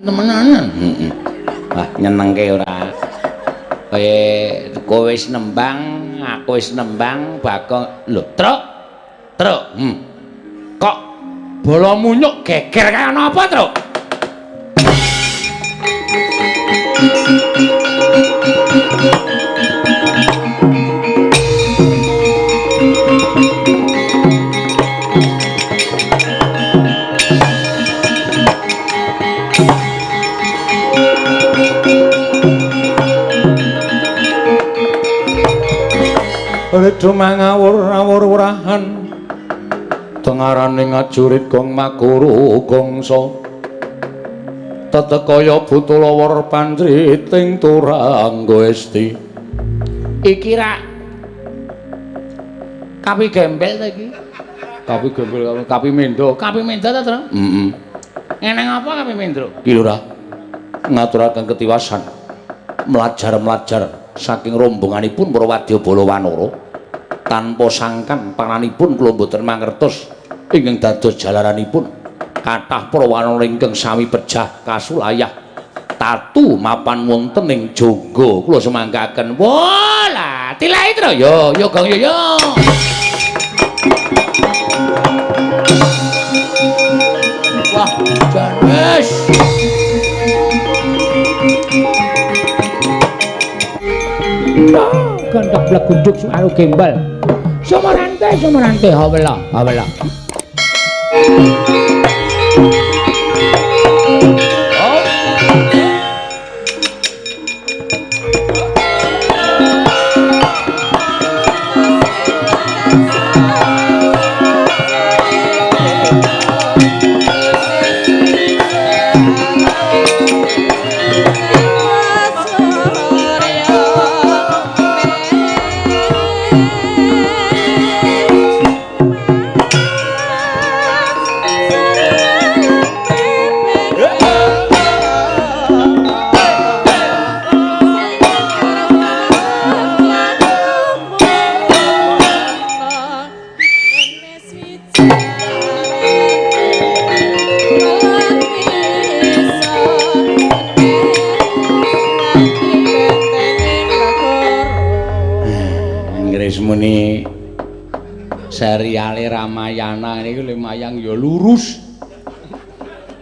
temenan. Wah, nyenengke ora. Kowe wis nembang, aku wis nembang, Bagong. Lho, Truk. Truk. Kok bola munyuk geger kaya napa, Truk? Redo mangawur-awur wurahan dengarane ngajurit gong makuru gongso tetekaya butulawar pandriting turanggo esti iki rak kapi gembel ta iki kapi gembel kapi mendo ta Tru ngeneng apa kapi mendo iki lho ra ngaturaken ketiwasan melajar saking rombonganipun para wadyabala wanara tanpa sangkan panganipun kula boten mangertos ingkang dados jalaranipun kathah para wanara ingkang sami pejah kasulayah tatu mapan wonten ing jangga kula semanggaken wala tilahi Tru yo Gong yo wah janes gandak blagunduk suaru gembal Sumarante hawala seriale Ramayana niku lumayan ya lurus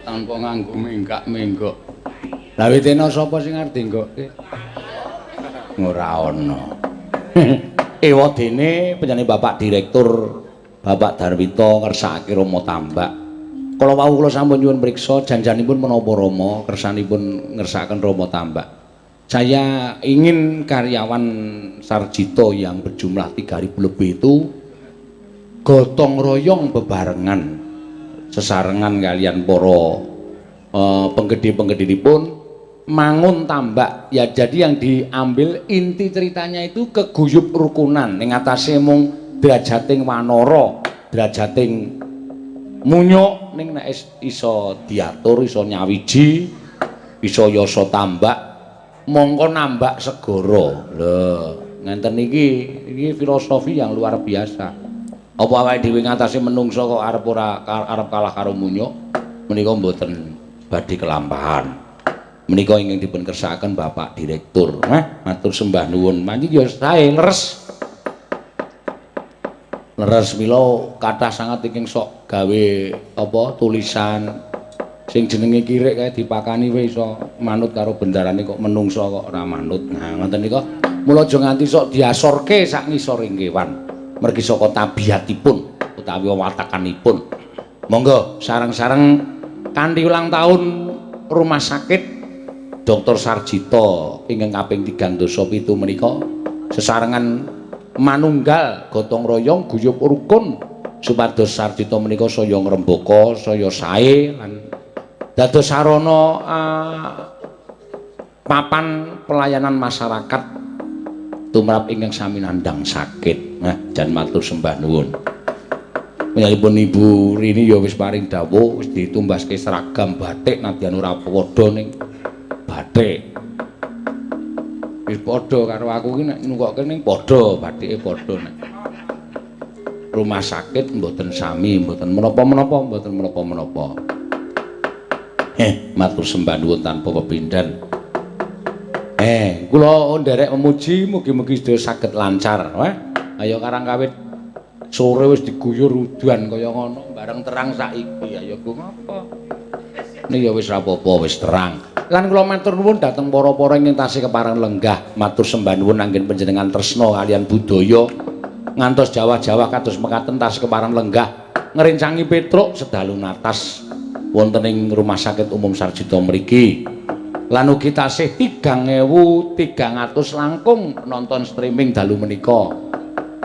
tanpa nganggo menggak-menggok. Lah witena sapa sing arep nggokke? Ora ana. Ewadene panjenengan Bapak Direktur Bapak Darwito ngersakake Rama Tambak. Kala wau kula sampun nyuwun priksa janjanipun menapa Rama kersanipun ngersakaken Rama Tambak. Saya ingin karyawan Sarjito yang berjumlah 3.000 lebih itu gotong royong bebarengan sesarengan kalian para penggede-penggedinipun mangun tambak ya. Jadi yang diambil inti ceritanya itu keguyup rukunan ning atase mung derajating wanara derajating munyuk ning nek iso diatur iso nyawiji iso yasa tambak mongko nambak segara. Lho ngenten iki filosofi yang luar biasa. Apa awake dhewe ngatasi menungso kok arep kalah karo munyuk menika mboten badhe kelampahan. Menika ingkang dipun kersakaken Bapak Direktur. Matur sembah nuwun. Manjing ya sae leres. Leres mila kathah sanget ingkang sok gawe apa tulisan sing jenenge kirik kae dipakani wis iso manut karo bendarane kok menungso kok ora manut. Nah ngoten nika mula aja nganti sok diasorke sak ngisoring kewan. Mergi saka tabiatipun utawi watakanipun. Monggo sareng-sareng kanthi ulang tahun Rumah Sakit Dr. Sarjito ingkang kaping 37 menika sesarengan manunggal gotong royong guyub rukun supados Sarjito menika saya ngrembaka saya sae lan dados sarana papan pelayanan masyarakat tumrap ingkang sami nandhang sakit. Nah, jan matur sembah nuwun. Menyalipun Ibu Rini ya wis paring dawuh wis ditumbaske seragam batik nadyan ora padha ning batik. Wis padha karo aku ki nek nungkokke ning padha batike padha nek. Rumah sakit mboten sami, mboten menapa-menapa, mboten menapa-menapa. Matur sembah nuwun tanpa pepindhan. Kula nderek memuji mugi-mugi sedaya saged lancar. Ayo karang kawit sore wis diguyur udan kaya ngono, bareng terang saiki. Ayo ku ngapa? Niki ya wis rapopo wis terang. Lan kula matur nuwun dhateng para-para ingkang tasih kepareng lenggah. Matur sembah nuwun anggen panjenengan tresna kaliyan budaya ngantos Jawa-Jawa kados mekaten tasih kepareng lenggah ngrencangi Petruk sedalu natas wonten ing Rumah Sakit Umum Sarjito mriki. Lan ugi tasih 3.300 langkung nonton streaming dalu menika.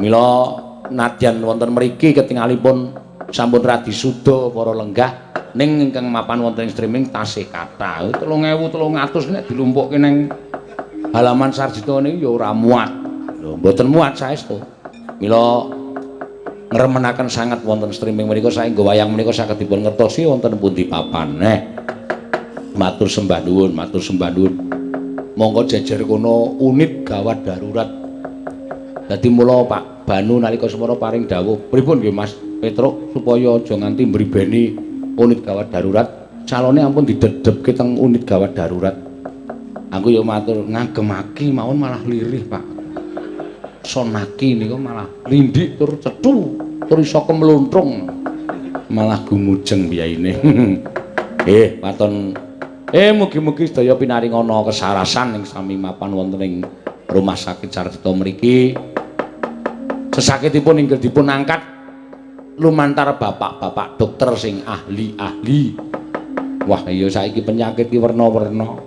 Mila nadyan wonten mriki ketingalipun sampun radi suda para lenggah ning ingkang mapan wonten streaming tasih kathah. 3.300 nek dilumpukke ning halaman Sarjito niki ya ora muat. Lho mboten muat saestu. Mila ngremenaken sanget wonten streaming menika saengga wayang menika saged dipun ngertosi wonten pundi papan. Matur sembah nuwun, matur sembah nuwun. Monggo jejer kono unit gawat darurat. Dadi mula Pak Banu nalika semana paring dawuh, pripun nggih Mas Petruk supaya aja nganti mribeni unit gawat darurat. Calone ampun didedhepke teng unit gawat darurat. Aku ya matur ngagemaki mawon malah lirih, Pak. Sonaki niku malah lindik tur cethu, tur iso kemluntrung. Malah gumujeng biyaine. Paton mugi-mugi sedaya pinaringana kesarasan ing sami mapan wonten ing Rumah Sakit Sarjito mriki. Sesakitipun inggih dipun angkat lumantar bapak-bapak dokter sing ahli-ahli. Wah, iya saiki penyakit ki werna-werna.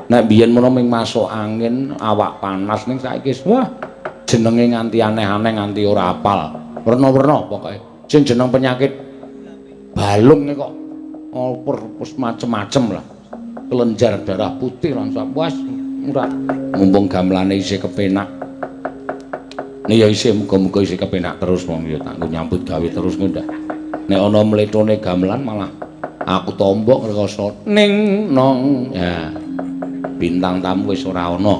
Nek biyen menawa ming masuk angin, awak panas ning saiki wah jenenge nganti aneh-aneh nganti ora apal. Werna-werna pokoke. Sing jeneng penyakit balung nek kok wis macem-macem lah. Kelenjar darah putih lan puas ora mumpung gamelane isih kepenak. Nek ya isih muga-muga isih kepenak terus wong ya tak nyambut gawe terus ngendah. Nek ana mletone gamelan malah aku tombok ngrasa ning nong ya bintang tamu wis ora ana.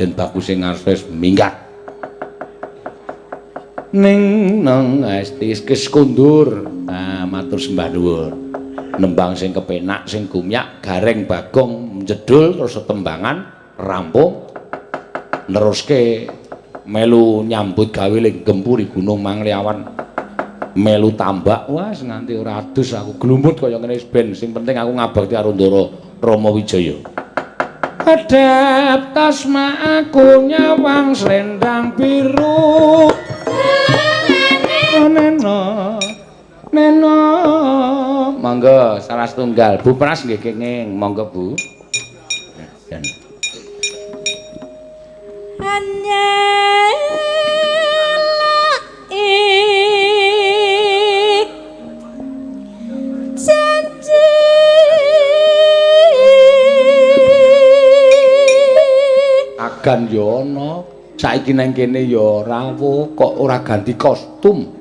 Den bagus sing wis minggat. Ning nong estis keskundur. Matur sembah nuwun. Nembang sing kepenak sing gumyak gareng bagong jedul terus tembangan rampung neruske melu nyambut gawe ling gempuri Gunung Mangliawan melu tambak wah nganti ora adus aku glumut kaya ngene ben sing penting aku ngabakti karo Ndara Rama Wijaya adap tasma aku nyawang slendang biru Neno monggo salah setunggal Bu Pras nggih kenging monggo Bu dan janji agan yo ana saiki nang kene yo rawuh kok ora ganti kostum.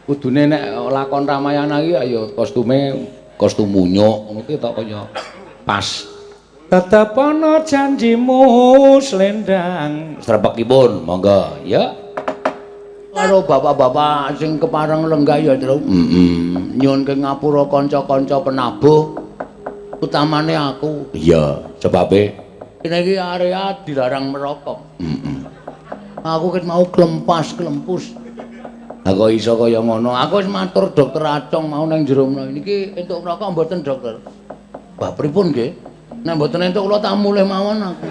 Kudune nek lakon Ramayana iki ya kostume kostum munyuk ngono ki tok kaya pas. Tetep ana janjimu slendang. Srepekipun monggo ya. Karo bapak-bapak sing kepareng lenggah ya terus. Nyuwun ke ngapura kanca-kanca penabuh utamane aku. Iya, sebabe kene iki area dilarang merokok. Aku ket mau klempus. Aku iso kaya ngono. Aku wis matur dokter Acong mau nang jero niki entuk rokok mboten dokter. Bah pripun nggih? Nek mboten entuk kula tak mulih mawon aku.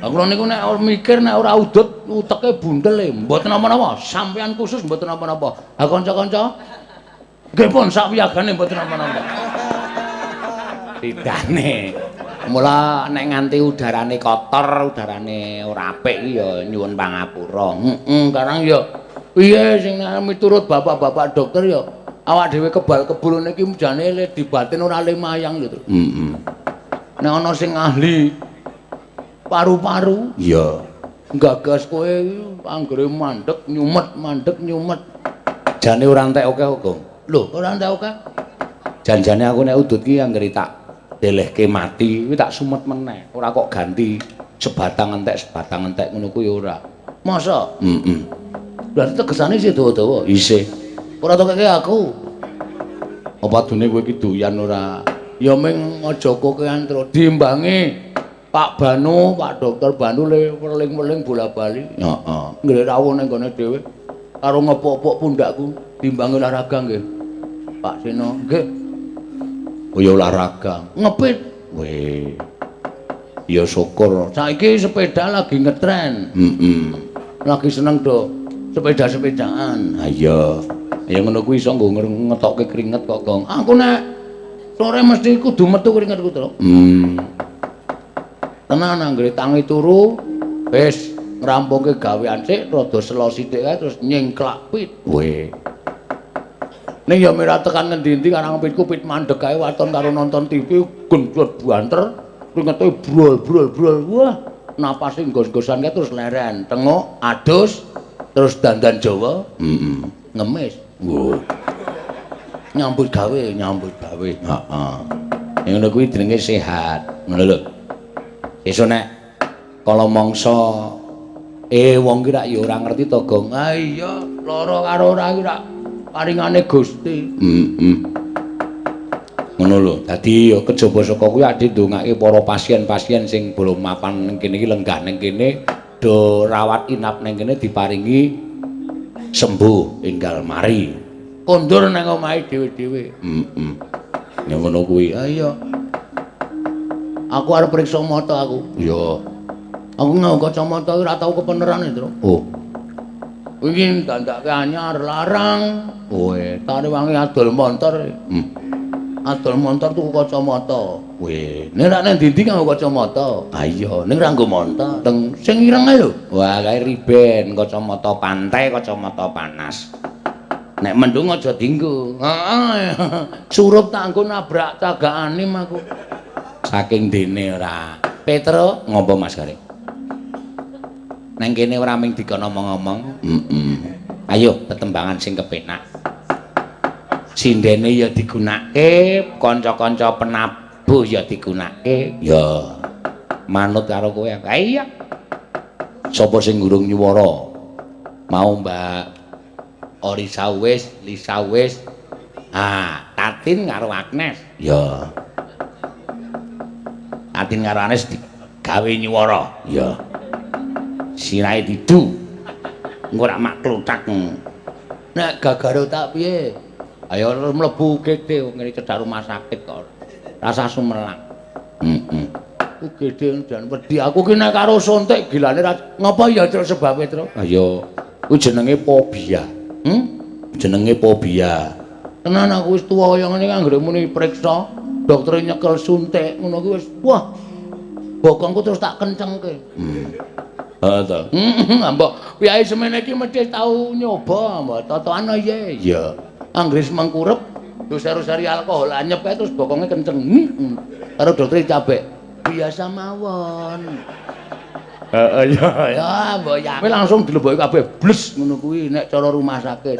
Aku niku nek mikir nek ora udut uteke buntel e. Mboten napa-napa. Sampeyan khusus mboten napa-napa. Ha kanca-kanca nggih pun sak wiyagane mboten napa-napa. Tidane. Mula nek nganti udarane kotor, udarane ora apik ya nyuwun pangapura. Karang ya piye sing miturut bapak-bapak dokter ya awak dhewe kebal-kebul niki jane le dibatin ora le mayang gitu. Nek ana sing ahli paru-paru, iya. Gagas kowe anggere mandeg nyumet. Jane ora entek akeh kok. Lho, ora entek akeh. Janjane aku nek udut ki anggere tak delehke mati, kuwi tak sumet meneh. Ora kok ganti sebatang entek ngono kuwi ora. Masa? Berarti tegesane isih dawa-dawa. Isih. Ora tokeke aku. Apa dene kowe iki doyan ora? Ya ming aja kokean terus diimbangi. Pak Banu, Pak Dokter Banu le weling-weling bola-bali. Heeh. Nggih rawuh ning gone dhewe. Karo ngepok-pok pundakku timbangi olahraga nggih. Pak Sino, nggih. Oh ya olahraga. Ngepit. Weh. Ya syukur. Saiki sepeda lagi ngetren. Lagi seneng do sepeda-sepedaan. Ha iya. Ya ngono kuwi iso nggo ngetokke keringet kok, Gong. Aku nek sore mesti kudu metu keringetku, Tru. Tenan anggere tangi turu wis ngrampungke gawean sik rada selo sithik kae terus nyengklak pit. Weh. Ning ya mira tekan ngendi-endi karang pitku pit mandeg kae waton karo nonton TV gendut banter kringete brol. Wah, napase gos-gosan kae terus leren, tengok adus terus dandan Jawa. Ngemis. Wo. Nyambut gawe. Heeh. Ngono kuwi jenenge sehat. Ngono lho. Esuk nek kala mangsa wong ki rak ya ora ngerti to, Gong. Ha iya, lara karo ora ki rak paringane Gusti. Ngono lho. Dadi ya kejaba saka kuwi ade ndongake para pasien-pasien sing belum mapan ning kene iki lenggah ning kene do rawat inap ning kene diparingi sembuh enggal mari. Kondur nang omahe dhewe-dhewe. Ya ngono kuwi. Ha iya. Aku arep periksa mata aku. Iya. Aku nggo kacamata ora tau kepenerane, Tru. Oh. Iki dandake anyar larang. Weh, tare wangi adol montor. Adol montor tuku kacamata. Weh, nek nek ndi-ndi kanggo kacamata. Ha iya, ning ra nggo montor. Teng sing ireng ae lho. Wah, kae riben kacamata pantai, kacamata panas. Nek mendung aja dienggo. Heeh. Surup tak nggo nabrak cagak anim aku. Saking dene ora. Petro ngopo Mas Gareng? Nang kene ora ming dikono ngomong-ngomong. Ayo tetembangan sing kepenak. Sindene ya digunakake, kanca-kanca penabuh ya digunakake. Ya manut karo kowe. Ha iya. Sapa sing ngurung nyuwara? Mau Mbak Orisa wis, Lisa wis. Tatin karo Agnes. Ya. Tatin karo Agnes digawe nyuwara. Ya. Sirahe didu. Engko rak mak kluthak. Nek gagare tak piye? Ayo mlebu gede ngene cedhak rumah sakit kok. Rasa sumelang. Ku gede jan wedi aku ki nek karo suntik gilane ngapa ya terus sebabe terus. Ayo ku jenenge fobia. Jenenge fobia. Tenan aku wis tuwa kaya ngene anggere muni priksa, dokter nyekel suntik ngono ku wis wah. Bokongku terus tak kencengke. To. Mbok piye semene iki mesti tau nyoba, mbok totokan ya. Iya. Anggris mengkurep terus seri alkohol anyep kae terus bokonge kenceng. Karo dokter cabek. Biasa mawon. Heeh ya, mbok ya. Kowe langsung dileboki kabeh bles ngono kuwi nek cara rumah sakit.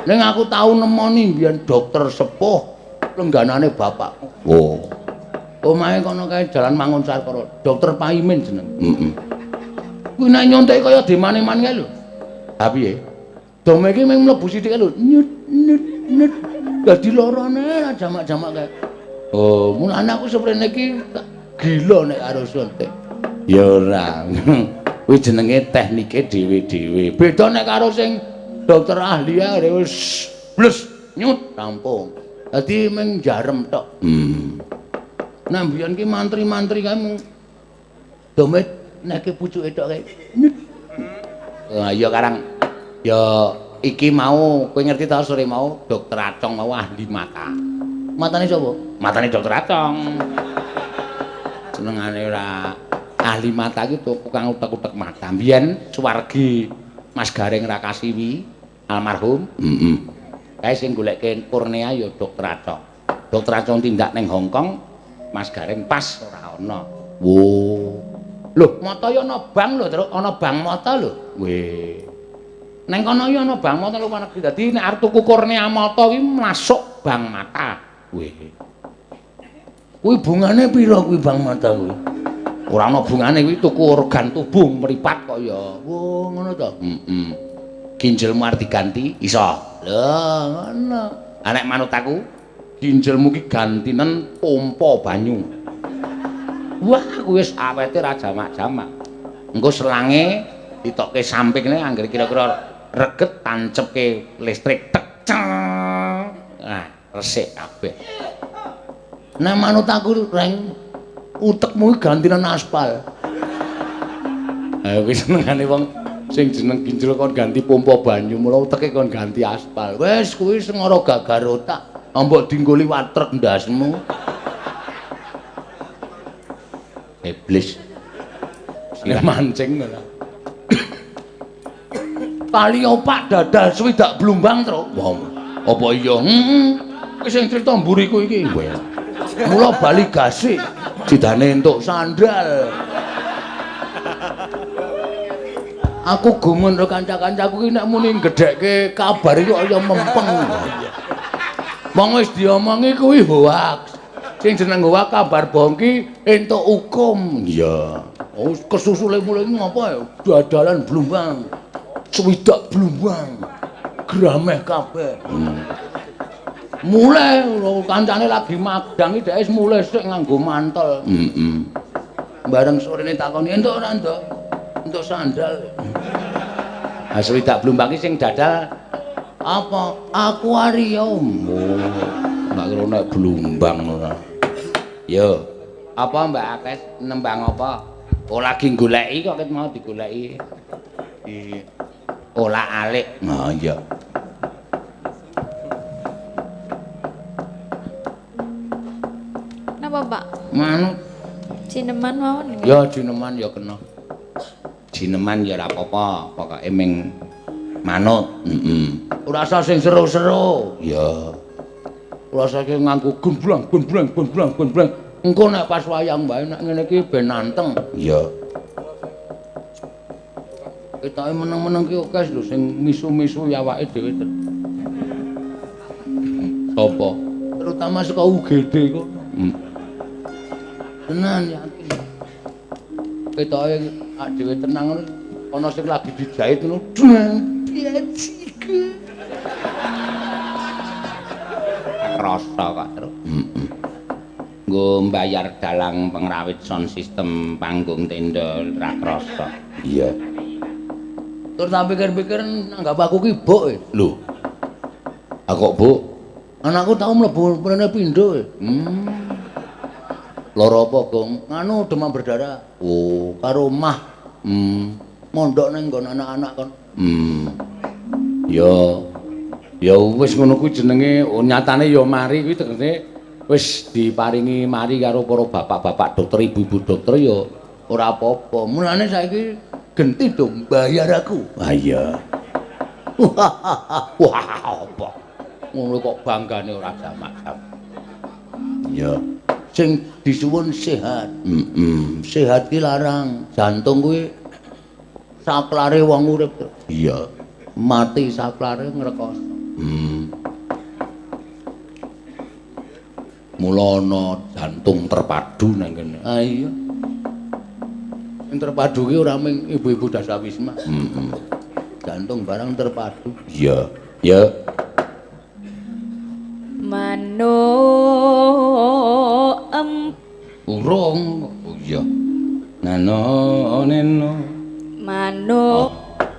Ning aku tau nemoni mbiyen dokter sepuh lengganane bapak. Oh. Omahe kono kae Jalan Mangunsar karo Dokter Paimin jeneng. Kuwi nek nyontek kaya dimane-mane kae lho. Ha piye? Dome iki mung mlebu sithik lho. Nyut. Dadi lorone jamak-jamak kae. Oh, mulane aku seprene iki gila nek karo suntik. Ya ora. Kuwi jenenge teknike dhewe-dhewe. Beda nek karo sing dokter ahli ae wis blus nyut rampung. Dadi mung jarem tok. Nah mbiyen ki mantri-mantri kae mung dome nek pucuke tok kae. Lah iya karang ya iki mau kowe ngerti ta sore mau dokter Acong mau ahli mata. Matane sapa? Matane dokter Acong. Senengane ora ahli mata ki tukang utek-utek mata. Mbiyen suwargi Mas Gareng Rakasiwi almarhum. Kae sing goleke kornea ya dokter Acong. Dokter Acong tindak ning Hong Kong, Mas Gareng pas ora ana. Wo. Lho, mata ya ana bang lho, Truk. Ana bang mata lho. Weh. Neng kono ya ana bang mata luwih negeri. Dadi nek arep tuku kornea mata kuwi masuk bang mata. Weh. Kuwi bungane pira kuwi bang mata kuwi? Ora ana bungane kuwi tuku organ tubuh mripat kok ya. Wo, ngono to? Ginjalmu arep diganti iso. Lho, ngono. Nek manut aku ginjelmu ki gantinen pompa banyu. Wah, kuwi wis awete ra jamak-jamak. Engko selange ditokke sampingne anggere kira-kira reget tancepke listrik tek. Nah, resik kabeh. Nah, manut aku reng utekmu gantinan aspal. Ayo wis senengane wong sing jeneng ginjel kon ganti pompa banyu, mula uteke kon ganti aspal. Wis kuwi sing ora gagar otak. Mbok dinggoli watrek ndasmu. Iblis. Sira mancing ora. Kali opak dadal swidak blumbang tro. Wong, apa iya? Wis sing crita mburiku iki. Mula bali gasik didane entuk sandal. Aku gumun karo kanca-kancaku iki nek muni gedhekke kabar iki kaya mempeng. Wong wis diomongi kuwi hoaks. Sing jeneng hoaks kabar bongki entuk hukum. Iya. Oh, kesusule mulai ngapa ya? Dadalan blumbang. Swidak blumbang. Grameh kabeh. Mulai kancane lagi magdang iki dhek wis mulai sik nganggo mantel. Bareng sorene takoni entuk ora, Nduk? Entuk sandal. Ha swidak blumbang iki sing dadal apa? Akuarium. Oh, nggak kira nek blumbang ora. Yo, apa Mbak Akes nembang apa? Oh lagi goleki kok ket mau digoleki. Di olah-alik. Nah iya. Napa, Pak? Manut. Cineman mawon nggih. Ya jineman ya kena. Jineman ya ora apa-apa, pokoke ming manut. Ora usah sing seru-seru. Ya. Ora usah nganggo gemblang. Engko nek pas wayang bae nek ngene iki ben anteng. Iya. Ketoke meneng-meneng ki akeh lho sing misu-misu awake dhewe. Sopo? Terutama saka UGD kok. Tenan yakin. Ketoke awake dhewe tenang ngono ana sing lagi dijahit ngono. Krasa kok terus. Nggo mbayar dalang pengrawit sound system panggung tenda ra krasa. Iya. Tur tak pikir-pikir nanggap aku ki buk. Lho. Aku buk. Anakku tau mlebu mrene pindho. Lara apa, Gong? Nganu demam berdarah. Oh, karo omah. Mondok ning nggon anak-anak kon. Ya wis ngono kuwi jenenge nyatane ya mari kuwi tegese wis diparingi mari karo para bapak-bapak dokter, ibu-ibu dokter ya ora apa-apa. Mulane saiki genti dong bayar aku. Ah iya. Wah, apa? Ngono kok banggane ora jamak-jamak. Iya. Sing disuwun sehat. Sehat ki larang. Jantung kuwi saklare wong urip. Iya. Mati saklare ngrekoso. Mula ana jantung terpadu nang kene. Ah iya. Sing terpadu ki ora mung ibu-ibu dasawisma. Jantung barang terpadu. Iya. Ya. Urung. Oh iya. Nano neno. Manuk.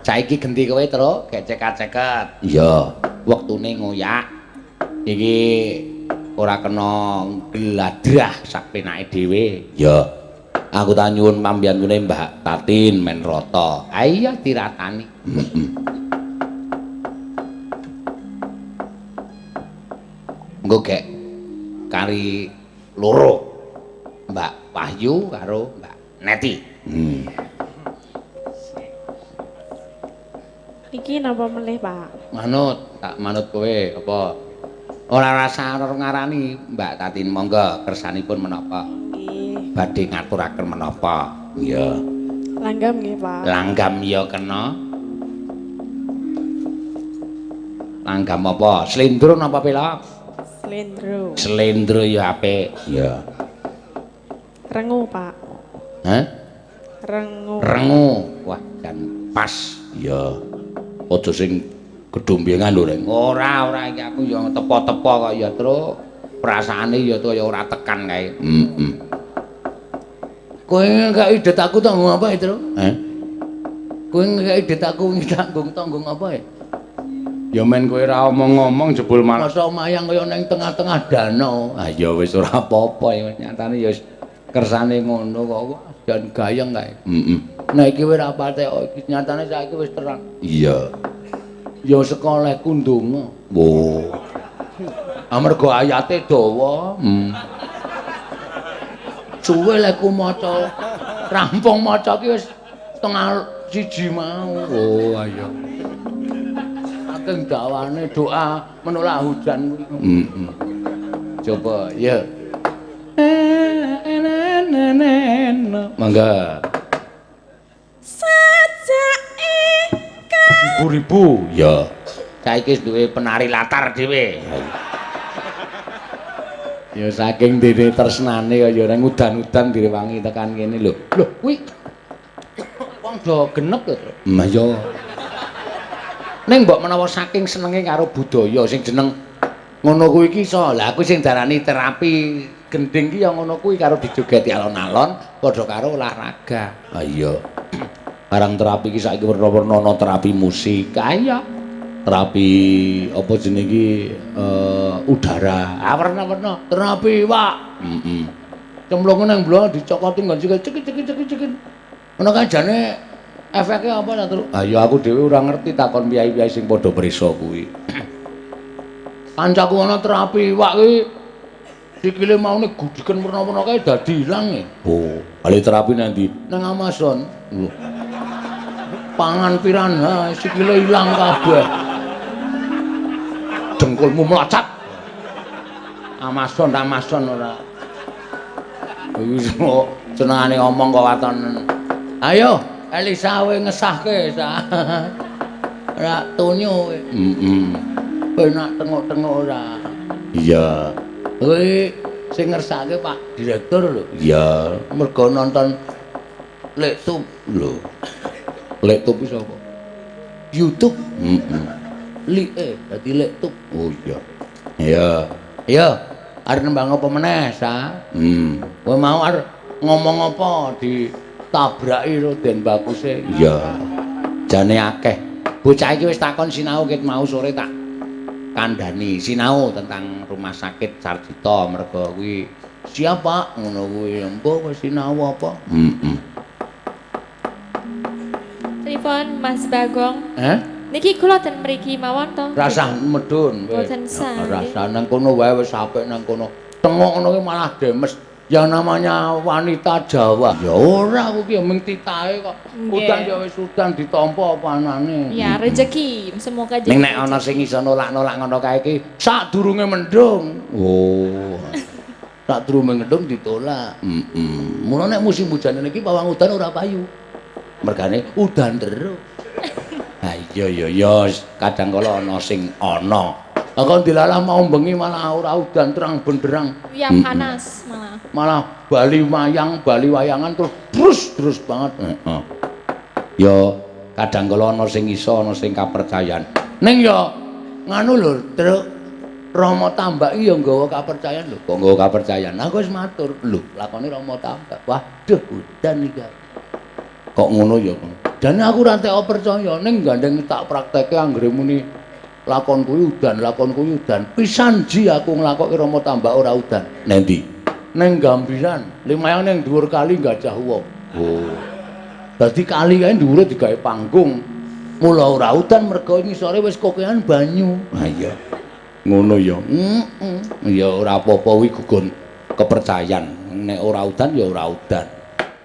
Saiki genti kowe tru gek ceket-ceket. Iya, wektune ngoyak. Iki ora kena gladrah sak penake dhewe. Ya. Aku tak nyuwun pambiyantune Mbak Tatin men rata. Ha iya diratani. Engko gek kari loro. Mbak Wahyu karo Mbak Neti. Iki napa melih, Pak? Manut, tak manut kowe apa? Ora rasa ngarani Mbak Tatin monggo kersanipun menapa? Nggih. Badhe ngaturaken menapa? Iya. Langgam nggih, Pak. Langgam ya kena. Langgam apa? Slendro napa pelok? Slendro. Slendro ya apik. Iya. Rengu, Pak. Hah? Rengu. Rengu. Wah, jan pas. Iya. Aja sing gedhombengan lho, Reng. Ora iki aku ya tepo-tepo kok ya, Truk. perasaane ya kaya ora tekan kae. Kowe gak ide aku tanggung apa itu? Kowe gak ide aku tanggung apa ya? Ya men kowe ora omong-omong jebul malah masa mayang kaya ning tengah-tengah danau. Ah ya wis ora apa-apa ya nyatane ya kersane ngono kok jan gayeng kae. Nah iki wis ora patek iki nyatane saiki wis terang. Iya. Ya sekolahku ndonga. Wo. Amarga ayate dawa. Suwe lek ku maca rampung maca ki wis setengah 1 mau. Oh ayo. Saking dawane doa menolak hujan kuwi. Coba ya. Mangga. Sajake ribu-ribu ya. Saiki wis duwe penari latar dhewe. Ya saking dene tresnane kaya ora udan-udan direwangi tekan kene lho. Lho kuwi wong do genep to, Tru. Ya. Ning mbok menawa saking senenge karo budaya sing jeneng ngono kuwi iki iso. Lah aku sing darani terapi gending ki ya ngono kuwi karo dijogeti alon-alon padha karo olahraga. Ha iya. Barang terapi ki saiki werna-werna ana terapi musik, kaya terapi apa jenenge iki udara. Ah werna-werna terapi, Pak. Cemplungan nang blok dicokoti nggon cekik. Ngono kan jane efeke apa ta, Tru? Ah ya aku dhewe ora ngerti takon piyai-piyai sing padha prisa kuwi. Kancaku ana terapi, Pak kuwi sikile maune gudiken werna-werna kae dadi ilang. Oh, ale terapi nang ndi? Nang Amazon. Lho. Pangan piranha sikile ilang kabeh. Dengkulmu mlacat. Amazon ora. Wis senengane omong kok waton. Ayo, Elisa we ngesahke sa. Ora tunyu kowe. Penak tengok-tengok ora. Iya. Kowe sing ngersake Pak Direktur lho. Iya, mergo nonton laptop lho. Laptop iso apa? YouTube. Dadi laptop. Oh iya. Iya. Iya. Arep nembang apa meneh, Sa? Kowe mau arep ngomong apa ditabraki karo Den Bakuse? Iya. Jane akeh. Bocah iki wis takon sinau ket mau sore tak kandhani sinau tentang rumah sakit Sarjito mergo kuwi siap Pak ngono kuwi. Mbok wis sinau apa? Telepon Mas Bagong. Niki kula ten mriki mawon to. Rasah medun kowe. Mboten sah. Rasah nang kono wae wis apik nang kono. Tengok ngono kuwi malah demes. Yang namanya wanita Jawa. Ya ora kuwi mung titahe kok. Udan ya wis udan ditampa panane. Ya rezeki semoga ning nek ana sing iso nolak-nolak ngono kae iki sadurunge mendung. Oh. Sadurunge mendung ditolak. Mula nek musim hujan niki pawang udan ora payu. Mergane udan terus. Ha iya kadang kala ana sing ana. Kok dilalah mau bengi malah ora udan terang benderang. Ya panas malah. Malah Bali wayangan terus banget. Ya kadang kala ana sing iso ana sing kapercayan. Ning ya nganu lho, Truk. Rama Tambak iki ya nggawa kapercayan lho. Kok nggawa kapercayan? Aku wis matur, lho, lakone Rama Tambak. Waduh, udan iki. Kok ngono ya? Jane aku ora tek percaya ning gandeng tak praktekke anggere muni lakon kuwi udan. Pisan ji aku nglakokke Rama Tambak ora udan. Ning ndi? Ning Gambiran, lumayan ning dhuwur kali Gajah Uwong. Oh. Dadi kali kae dhuwure digawe panggung. Mula ora udan mergo ngisore wis kokean banyu. Ha iya. Ngono ya. Ya ora apa-apa kuwi gugun kepercayaan. Nek ora udan ya ora udan.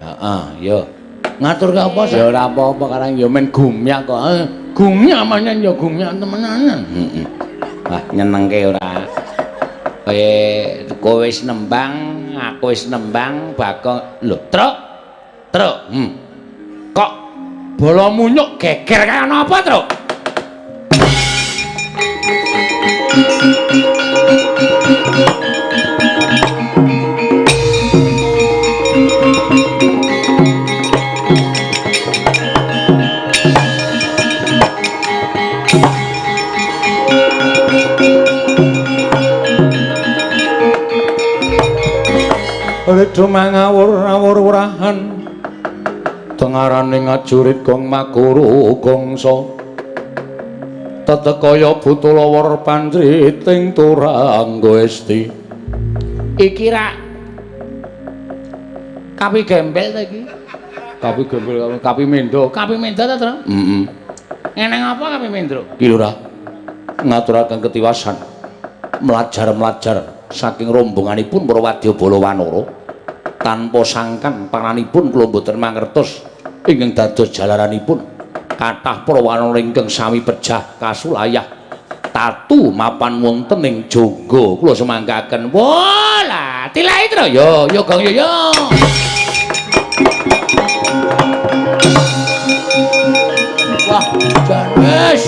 Heeh, ya. Ngatur ke apa sih? Ya ora apa-apa karang ya men gumyak kok. Gumyak manyan ya gumyak temenan. Wah, nyenengke ora. Kowe wis nembang, aku wis nembang, Bagong. Lho, Truk. Kok bola munyuk geger kaya apa, Truk? Redo mangawur-awur wurahan tengarane ngajurit gong makuru gongso tetekaya butulawar panjriting turanggo esti iki rak kapi gembel ta iki kapi gembel kapi mendo ta to ngene ngapa kapi mendro iki lho ra ngaturaken ketiwasan melajar saking rombonganipun para wadyabala wanara tanpa sangkan panganipun kula boten mangertos ingkang dados jalaranipun kathah para wanara ingkang sami pejah kasulayah tatu mapan wonten ing jangga kula semanggaken wala tilahi tro yo gong yo wah janes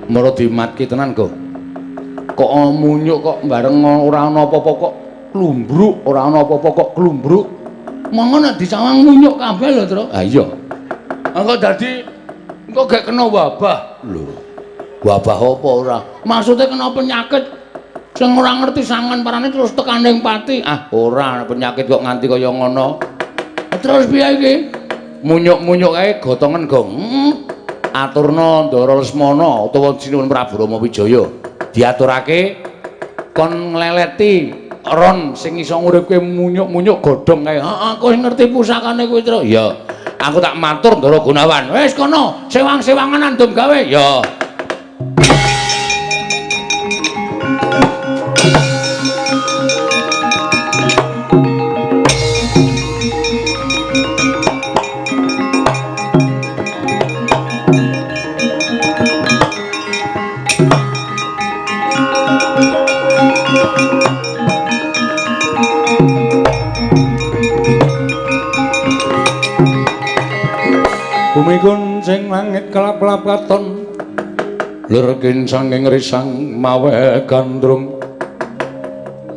Mara dimatke tenan kok. Kok munyuk kok bareng ora ana apa-apa kok klumbruk, ora ana apa-apa kok klumbruk. Monggo nek dicawang munyuk kabeh lho, Tru. Ha iya. Engko dadi engko gek kena wabah. Lho. Wabah apa ora? Maksude kena penyakit sing ora ngerti sangan parane terus tekaning pati. Ah, ora penyakit kok nganti kaya ngono. Terus piye iki? Munyuk-munyuk kae gotongen gong. Aturna Ndara Lesmana utawa Sinuwun Prabu Rama Wijaya diaturake kon ngleleti ron sing iso nguripke munyuk-munyuk godhong kae. Heeh, kowe ngerti pusakane kuwi, Tru? Iya. Aku tak matur Ndara Gunawan. Wis kono, sewang-sewangan andum gawe. Ya. Bumi kuncing langit kelap-kelap katon lurkin sanging risang mawe gandrung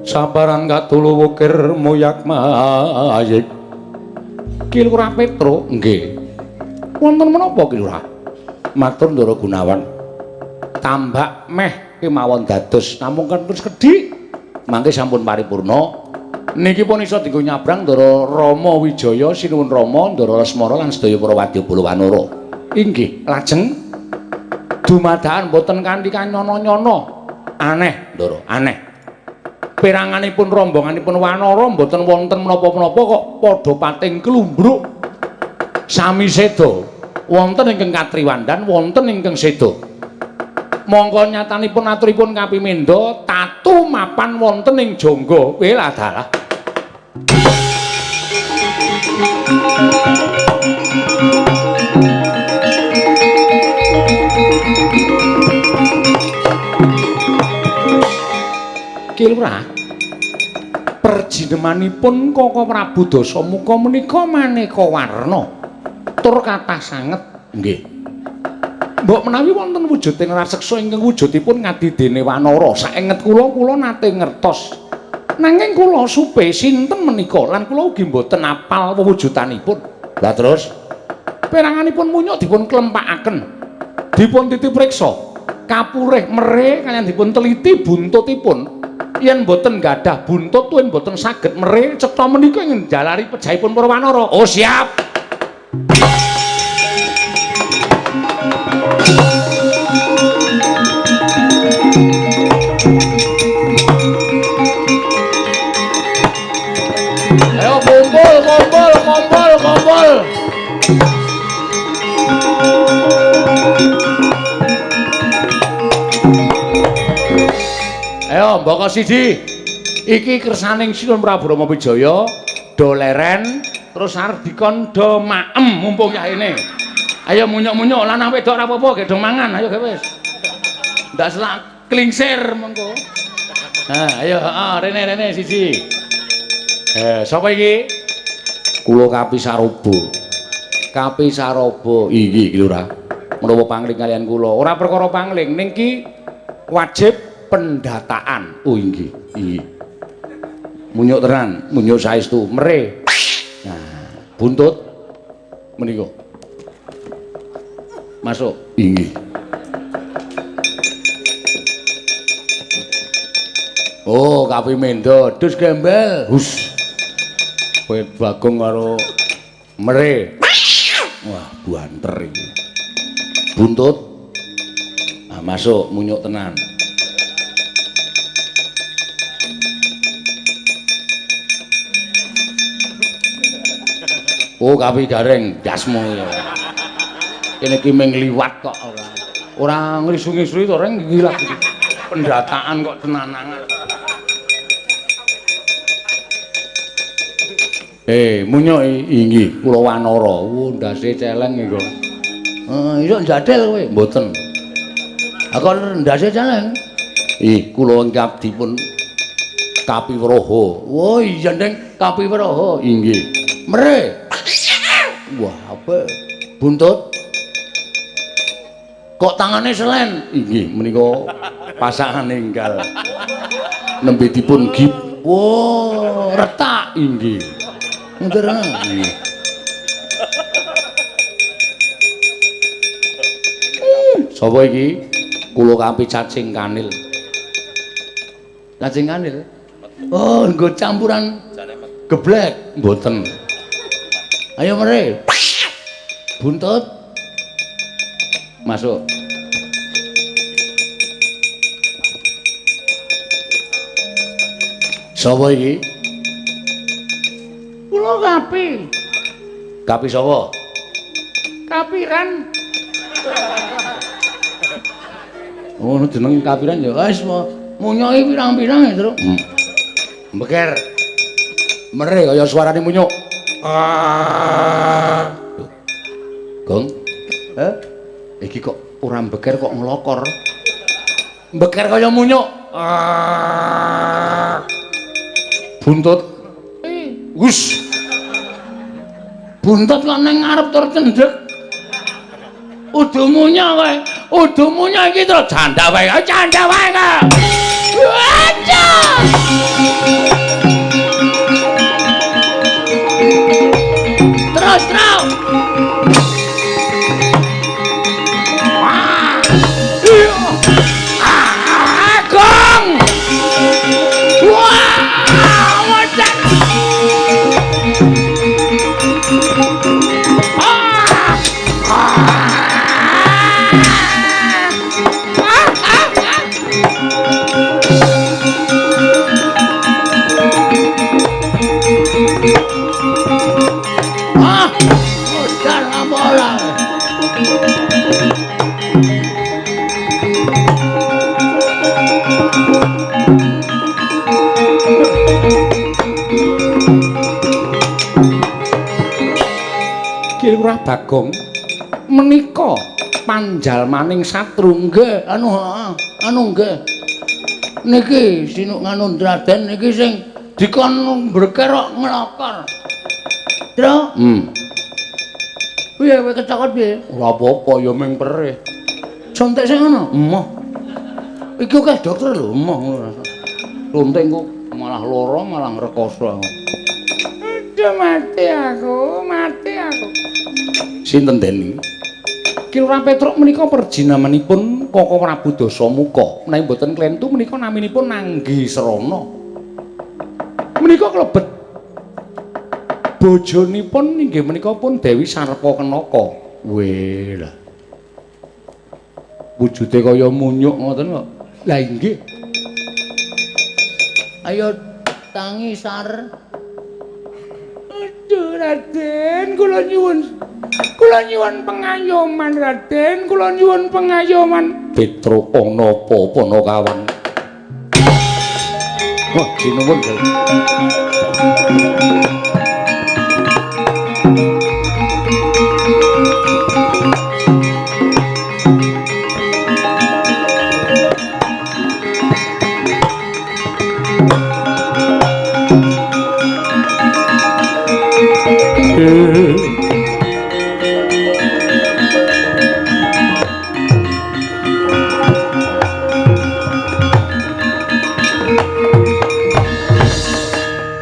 sabaran katulu wukir muyak mayik Ki Lurah Petro nggih wonten menapa Ki Lurah matur Ndara Gunawan tambak meh kemawon dados namung terus kedhi mangke sampun paripurna niki pun iso dienggo nyabrang Ndara Rama Wijaya Sinuwun Rama Ndara Lesmana lan sedaya para wadyabala wanara inggih lajeng dumadakan boten kanthi kanyono-nyono aneh Ndara aneh peranganipun rombonganipun wanara boten wonten menapa-menapa kok padha pating klumbruk sami seda wonten ingkang katriwandan wonten ingkang seda mongko nyatanipun aturipun kapimindha tatu mapan wonten ing jangga kowe lah dalah Ki Lurah perjinemanipun Koko Prabu Dasamuka menika maneka warna tur kathah sanget nggih mbok menawi wonten wujuding raseksa ingkang wujudipun ngadidene wanara saenget kula nate ngertos nanging kula supe sinten menika lan kula ugi mboten apal wewujudanipun lah terus peranganipun munyuk dipun klempakaken dipun titipriksa kapurih mereh kaliyan dipun teliti buntutipun yen boten gadah buntut yen boten saged mereh cetha menika ing jalari pejahipun para wanara oh siap kumpul. Ayo, mboko siji. Iki kersaning Sinun Prabu Rama Wijaya do leren terus arep dikon do maem mumpung yaene. Ayo munyuk-munyuk lanang wedok ora apa-apa gedhe mangan. Ayo ge wis. Ndak selak klingsir mengko. Nah, ayo rene siji. Sapa iki? Kula Kapi Saroba. Kapi Saroba iki Lurah. Menawa pangling kalian kula. Ora perkara pangling, ning ki wajib pendataan. Oh inggih. Munyuk tenan, munyuk saestu, mere. Nah, buntut menika. Masuk. Inggih. Oh, Kapi Mendo, dus gembel. Hus. Kowe Bagong karo mere. Wah, banter iki. Buntut. Nah, masuk munyuk tenan. Oh, Kapi Gareng, dasmu ya. Kene iki mung liwat kok ora. Ora ngrisu-ngrisu to reng gila iki. Pendataan kok tenanangan. Munyuk inggih kula Wanara. Ndase celeng iku. Iso njadel kowe? Mboten. Ha kok ndase celeng? Kula engkap dipun Kapi Wraha. Oh iya Ndeng, Kapi Wraha. Inggih. Mere. Wah, apa? Buntut. Kok tangane selen? Inggih, menika pasangan enggal. Nembe dipun gip. Wah, retak inggih. Ngoten nggih. Sapa iki? Kula Kapi Cacing Kanil. Cacing Kanil? Oh, nggo campuran geblek, mboten. Ayo mere. Buntut. Masuk. Sapa iki? Kula Kapi. Kapi sapa? Kapiran. Oh, jeneng Kapiran ya. Wis munyoki pirang-pirang ya, Tru. Beker. Mere kaya suarane munyuk. Gong. Iki kok ora beker kok nglokor. Beker kaya munyuk. Buntut. Wus. Buntut kok ning ngarep tur cendhek. Udu munyuk kowe. Udu munyuk iki terus janda wae. Janda wae kok. Waduh. Terus. Gong. Wah, wadah. Lurah Bagong menika panjalmaning satru nggih anu nggih niki sinuk nganu Raden niki sing dikon mbreker kok nglokor. Tru? Piye kowe kecokot piye? Ora apa-apa ya ming perih. Contek sing ngono? Emoh. Iki akeh dokter lho, emoh ngono. Lontek kok malah lara malah ngrekoso. Aduh mati aku. Sinten den? Ki Lurah Petruk menika perjinamanipun Koko Prabu Dasamuka. Menawi boten klentu menika naminipun Nanggi Serana. Menika klebet bojonipun inggih menika pun Dewi Sarpakenaka. Weh lah. Wujude kaya munyuk ngoten kok. Lah inggih. Ayo tangi sar. Aduh Raden, kula nyuwun pengayoman Raden, kula nyuwun pengayoman. Petro ana apa Panakawan? Wah, sinuwun.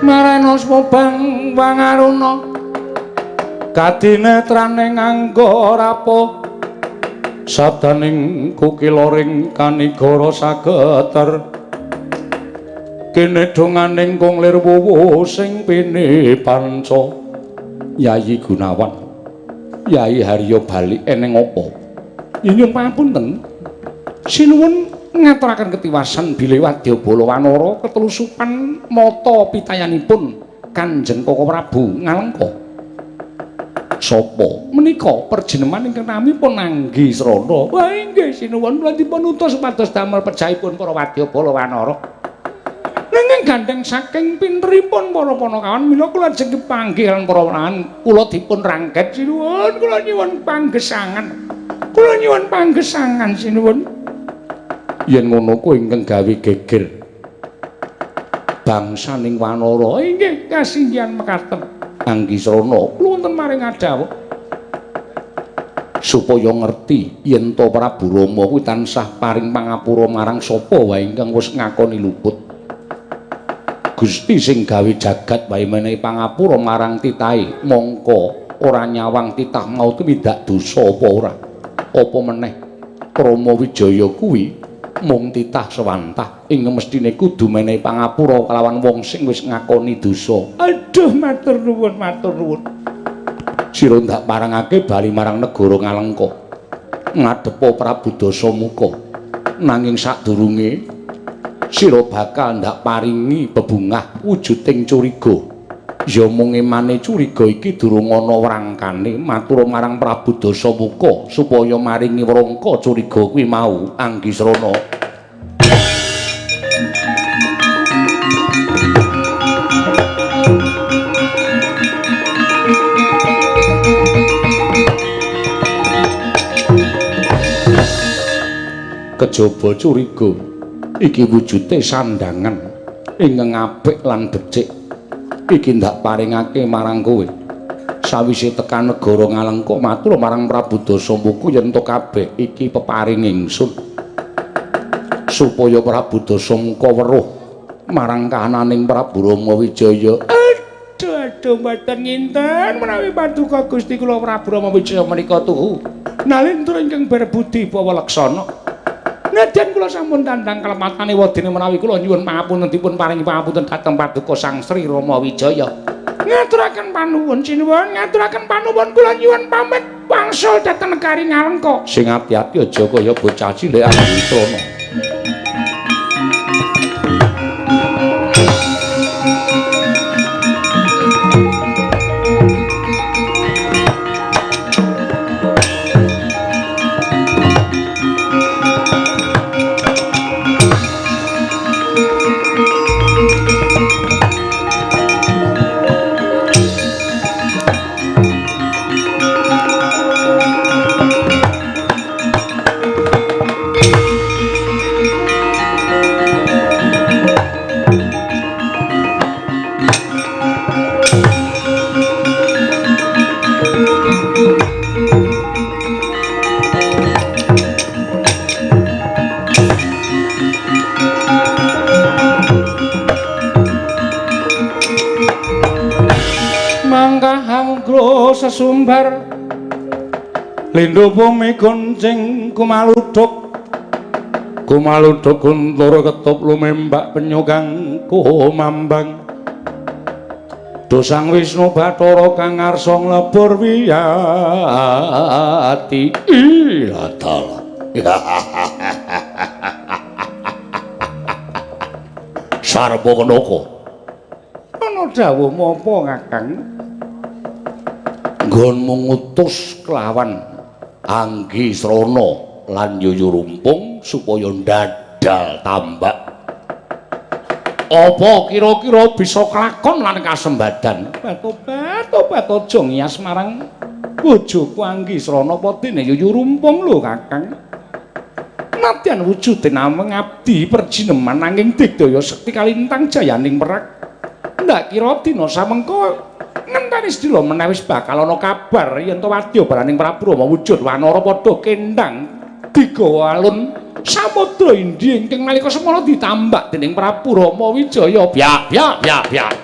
Marenos mubang pangaruna kadinetrane nganggo rapo sabdaning kukiloring kanigara sageter kene donganing kunglir wuwu sing pene panca Yayi Gunawan Yayi Haryo bali eneng apa nyuwun pangapunten sinuwun ngaturaken ketiwasan bilih Wadyabala Wanara ketelusupan mata pitayanipun Kanjeng Koko Prabu Ngalengka. Sapa menika perjeneman ingkang namipun Anggisrana? Wah inggih sinuwun kula dipun utus supados damel pejahipun para Wadyabala Wanara. Nanging gandeng saking pinteripun para Panakawan mila kula lajeng kepanggih lan para Panakawan kula dipun rangket sinuwun kula nyuwun panggesangan. Kula nyuwun panggesangan sinuwun. Yen ngono kuwi ingkang gawe geger bangsaning Wanara inggih kasinggihan mekaten Anggisrana kula wonten maring adhawuh supaya ngerti yen to Prabu Rama kuwi tansah paring pangapura marang sapa wae ingkang wis ngakoni luput Gusti sing gawe jagat wae menehi pangapura marang titahe mongko ora nyawang titah mau tumindak dosa apa ora apa meneh Rama Wijaya kuwi mung titah sewantah ing mestine kudu menehi pangapura kalawan wong sing wis ngakoni dosa. Aduh matur nuwun matur nuwun. Sira ndak parangake bali marang negara Ngalengka. Ngadepa Prabu Dasamuka. Nanging sadurunge sira bakal ndak paringi bebungah wujuding curiga. Ya mung emane curiga iki durung ana wrangkane matur marang Prabu Dasamuka supaya maringi wrangka curiga kuwi mau Anggisrana. Kejaba curiga iki wujude sandangan ingkang apik lan becik. Iki ndak paringake marang kowe. Sawise tekan negara Ngalengka matur marang Prabu Dasamuka yen to kabeh iki peparing ingsun. Supaya Prabu Dasamuka weruh marang kahananing Prabu Rama Wijaya. Aduh mboten nginten menawi paduka Gusti kula Prabu Rama Wijaya menika tuhu. Nalintur ingkang berbudi pawalaksana. Nadyan kula sampun tandang kalematane wadene menawi kula nyuwun pangapunten dipun paringi pangapunten dhateng paduka Sang Sri Rama Wijaya. Ngaturaken panuwun sinuwun, ngaturaken panuwun kula nyuwun pamit wangsul dhateng negari Ngalengka. Sing ati-ati aja kaya bocah cilik Anggisrana. Sesumbar lindhu bumi gonceng kumaludhuk guntur ketup lumembak penyugang kumambang dosang Wisnu Bathara kang ngarsa nglebur wiyati ilatal Sarpakenaka ana dawuh mapa Kakang nggonmu ngutus kelawan Anggi Srana lan Yuyu Rumpung supaya ndadal tambak. Apa kira-kira bisa kelakon lan kasembadan? Tobat aja ngiyas marang bojoku Anggi Srana apa dene Yuyu Rumpung lho Kakang. Nadyan wujude namung abdi perjineman nanging digdaya sekti kalintang jayaning merak. Ndak kira dina samengko ngenteni sedina menawi bakal ana kabar yen to wadya baraning Prabu Rama wujud wanara padha kendang digawa alun samudra Indi ingkang nalika semana ditambak dening Prabu Rama Wijaya. Biak.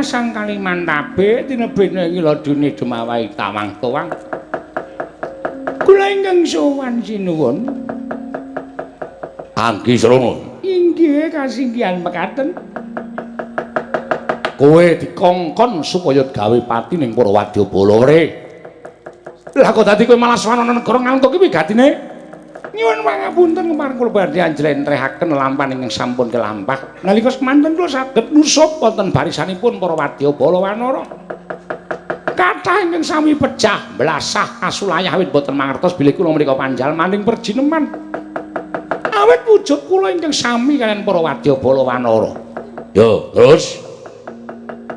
Sang Kalimantabe tinebene ngiladune dumawahi tawang tuwang. Kula ingkang sowan sinuwun. Anggi Srana. Inggih kasinggihan mekaten. Kowe dikongkon supaya gawe pati ning para wadyabala wre. Lah kok dadi kowe malah swanana negara ngantuk iki wigatine? Nyuwun pangapunten kemarin kula badhe anjlentrehaken lampahan ingkang sampun kelampah. Nalika semanten kula saged nusup wonten barisanipun para wadyabala wanara. Kathah ingkang sami pecah, blasah kasulayah awit boten mangertos bilih kula menika panjal maning perjineman. Awit wujud kula ingkang sami kaliyan para wadyabala wanara. Yo, terus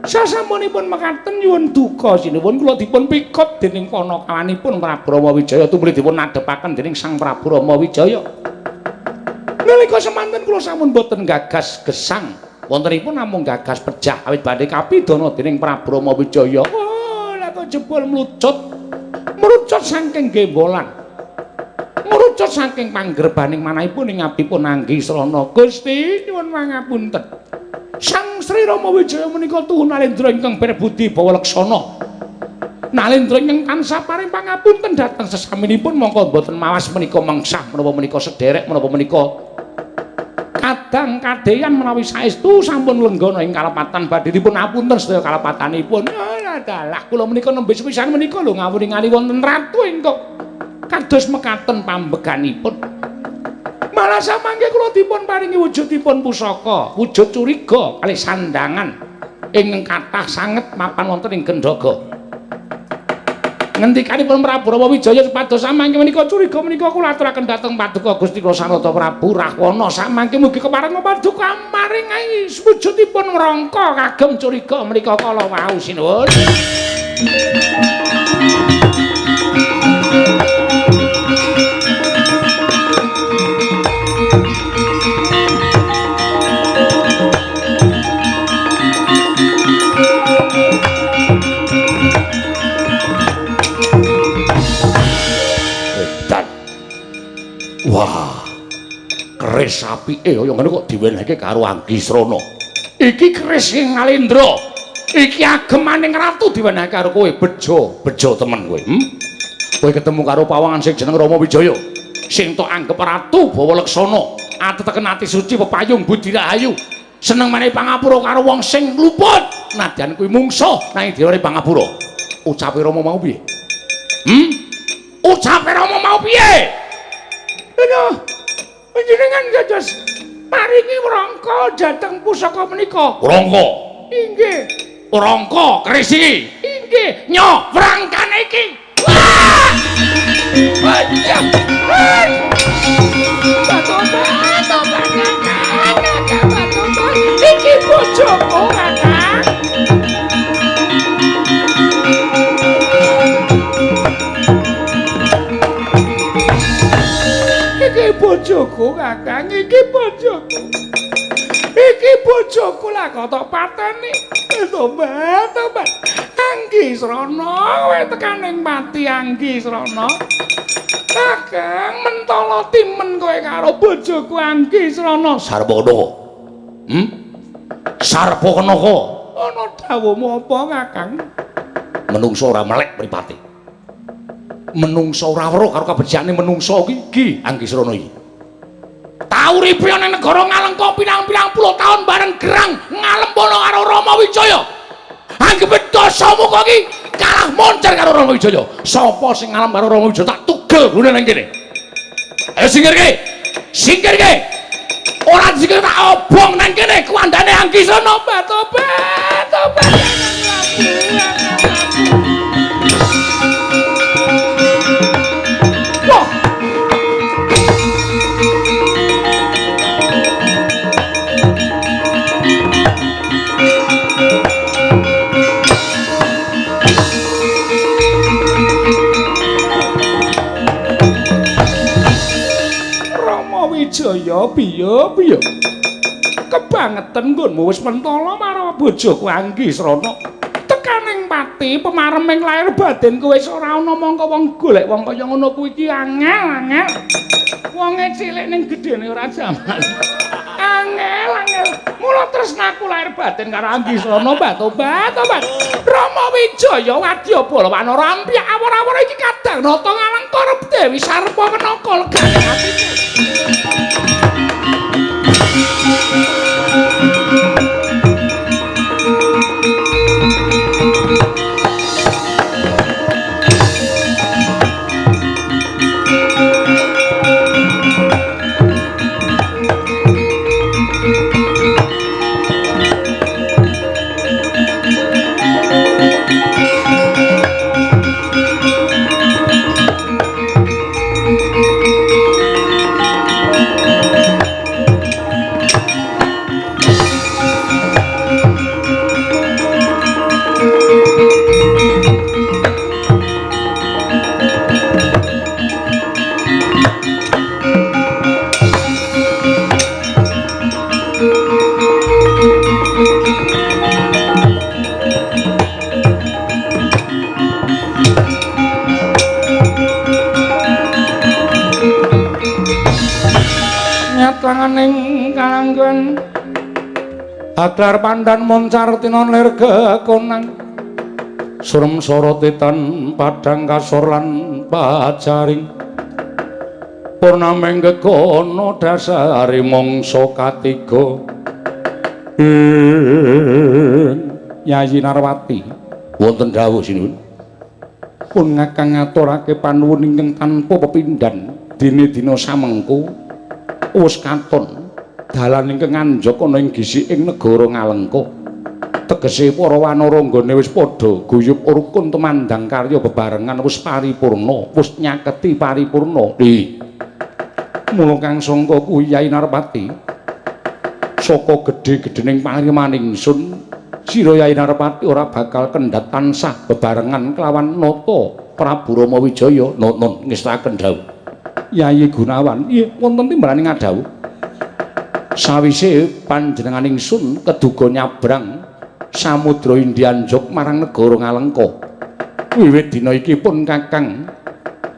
sasampunipun mekaten nyuwun duka sinuwun kula dipun pikut dening panakawanipun Prabu Rama Wijaya tumrap dipun nadhepaken dening Sang Prabu Rama Wijaya. Nalika semanten kula sampun boten gagas gesang, wontenipun namung gagas pejah awit badhe kapidana dening Prabu Rama Wijaya. Oh, lha kok jebul mrucut saking gembolan. Mrucut saking panggerbaning manahipun ing abdipun Anggi Srana. Gusti nyuwun pangapunten. Sang Sri Rama Wijaya menika tuhu Nalendra ingkang berbudi bawa laksana. Nalendra ingkang tansah paring pangapunten dhateng sesaminipun mongko boten mawas menika mengsah menapa menika sederek menapa menika kadang kadeyan menawi saestu sampun lenggana ing kalepatan badhe dipun apunten sedaya kalepatanipun. Dalah kula menika nembe sepisan menika lho ngawuring-ali wonten ratu ingkang kados mekaten pambeganipun. Malah samangke kula dipun paringi wujudipun pusaka, wujud curiga kalih sandangan ingkang kathah sanget mapan wonten ing Gendhaga. Ngendikanipun Prabu Rama Wijaya supados samangke menika curiga menika kula aturaken dhateng Paduka Gusti Rasarata Prabu Rahwana samangke mugi keparenga paduka maringi wujudipun mrangka kagem curiga menika kala wau sinuwun. Wah, keris apike kaya ngene kok diwenehke karo Anggi Srana. Iki keris sing Nalendra. Iki agemaning ratu diwenehke karo kowe, bejo temen kowe. Kowe ketemu karo pawangan sing jeneng Rama Wijaya, sing tok anggep ratu bawa laksana, ateten ati suci pepayung budi rahayu. Seneng menehi pangapura karo wong sing luput. Nadyan kuwi mungsuh nanging diwenehi pangapura. Ucape Rama mau piye? Ucape Rama mau piye? Aduh, panjenengan dados paringi wrangka dhateng pusaka menika. Wrangka? Inggih. Wrangka keris iki? Inggih. Nyo wrangkane iki. Wah! Panjang. Iki bojoku, Kakang. Iki bojoku, Kakang, iki bojoku. Iki bojoku lah kok tok pateni. Tobat. Anggi Srana, kowe tekaning mati Anggi Srana. Kakang mentala timen kowe karo bojoku Anggi Srana. Sarpana. Sarpana kok. Ana dawuhmu apa, Kakang? Menungso ora melek mripate. Menungso ora weruh karo kabejane menungso iki Anggi Srana iki. kauripe ning negara Ngalengka pirang-pirang puluh taun bareng gerang ngalempono karo Rama Wijaya. Anggep dosa muka iki kalah moncer karo Rama Wijaya. Sapa sing ngalem karo Rama Wijaya tak tugel gune nang kene. Ayo singkirke. Singkirke. Ora singkir tak obong nang kene kuandane Anggisana tobat. Wijaya piye kebangetan nggonmu wis mentala marang bojoku Anggisrana tekaning pati pemareming lair batin kowe wis ora ana mangka wong golek wong kaya ngono kuwi iki angel wonge cilik ning gedene ora jaman angel mula tresnaku lair batin karo Anggisrana tobat Rama Wijaya wadya balawan ora ampiak awor-awor iki kadang nata ngalengka rep Dewi Sarpa kenaka legane atiku. Langaning kalanggan Aglar pandan moncar tinon lir kekonang surem sorotitan padang kasor lan pajaring purnameng gekono dasari mangsa katiga Yayi Narwati wonten dawuh sinuwun pun ngakang ngaturake panuwun ingkang tanpa pepindhan dene-dina samengko wis katon dalan ingkang anjok ana ing gisiking negara Ngalengka tegese para wanara nggone wis padha guyub rukun temandang karya bebarengan wis paripurna wis nyaketi paripurna mula kang sangka kuwi Yayi Narpati saka gedhe-gedhening parimaning ingsun sira Yayi Narpati ora bakal kendhat tansah bebarengan kelawan nata Prabu Rama Wijaya nun ngestaken dawuh Yayi Gunawan, iya wonten timbrane ngadhawuh. Sawise panjenengan ingsun keduga nyabrang Samudra Indianjok marang negara Ngalengka. Wiwit dina iki pun Kakang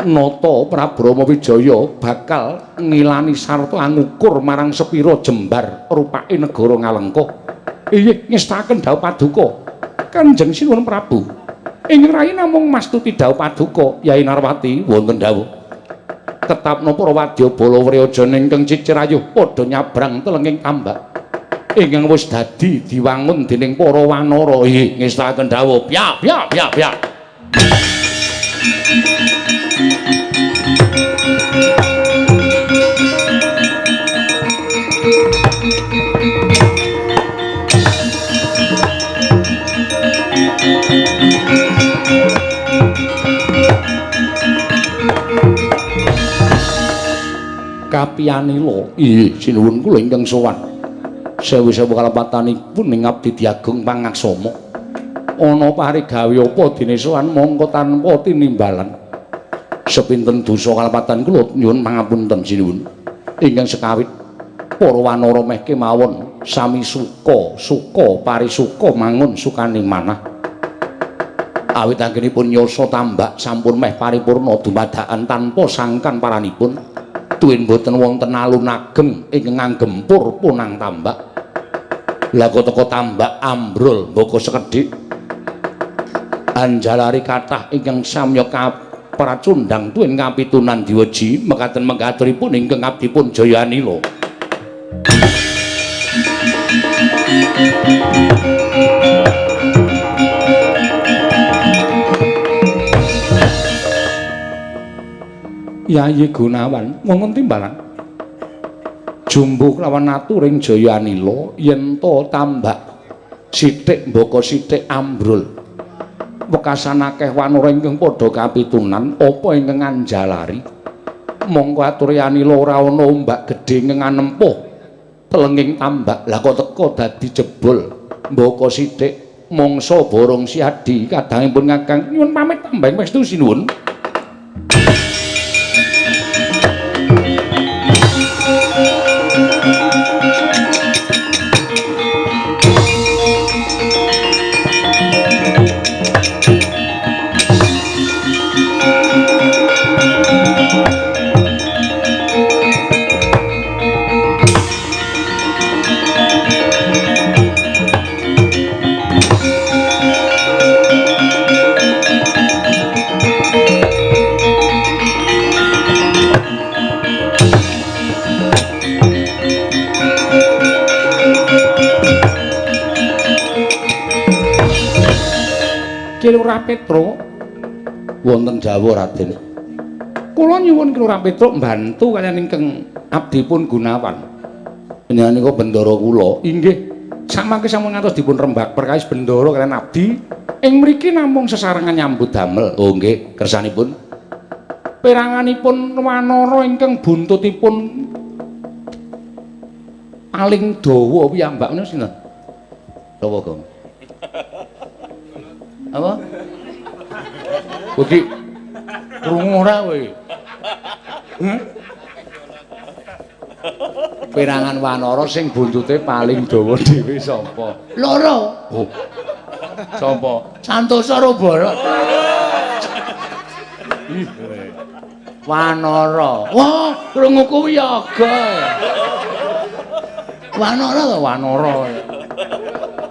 nata Prabu Rama Wijaya bakal ngilani sarta ngukur marang sepira jembar rupake negara Ngalengka. Iya ngestaken dawuh paduka. Kanjeng Sinuwun Prabu. Ing rai namung mastuti dawuh paduka Yayi Narwati wonten dawuh. Tetapno para wadya bala wreja ingkang cicir ayuh padha nyabrang telenging tambak ingkang wis dadi diwangun dening para wanara ngestaken dawuh pyak. Kapiyanila sinuwun kula ingkang sowan sewu-sewu kalepatanipun ing abdi diagung pangaksama ana parigawe apa dene sowan mongko tanpa tinimbalan sepinten dosa kalepatan kula nyuwun pangapunten sinuwun ingkang sekawit para wanara meh kemawon sami suka parisuka mangun sukani manah awit anggenipun nyasa tambak sampun meh paripurna dumadakan tanpa sangkan paranipun tuwin boten wonten alun ageng ingkang gempur punang tambak. Lah kok teko tambak ambrol mboko sekedhik. Anjalari kathah ingkang samya kapracundang tuwin kapitunan diweji mekaten mengkaturipun ingkang abdipun Jayanila. Yayi Gunawan wonten timbalan jumbuh lawan aturing Jayanila yen to tambak sithik mbaka sithik ambrul wekasan akeh wanara ingkang padha kapitunan apa ingkang anjalari mongko atur Yanila ora ana ombak gedhe ingkang anempuh telenging tambak lah kok teka dadi jebul mbaka sithik mangsa borong siadi kadangipun Kakang nyuwun pamit tambah mestu sinuwun. Lurah Petro wonten Jawa Raden. Kula nyuwun Lurah Petro mbantu kaliyan ingkang abdipun Gunawan. Panjenengan bendara kula. Inggih. Samangke sampun ngantos dipun rembak perkawis bendara kaliyan abdi ing mriki namung sesarengan nyambut damel. Oh nggih, kersanipun. Peranganipun wanara ingkang buntutipun paling dawa piyambak menika sinten? Dawa Gong. Apa? Bagi krungu ora kowe? Perangan wanara sing buntute paling dawa dhewe sapa? Loro. Oh. Sapa? Santosa Robara. Wanara. Wah, krungu kuwi yoga. Wanara to wanara.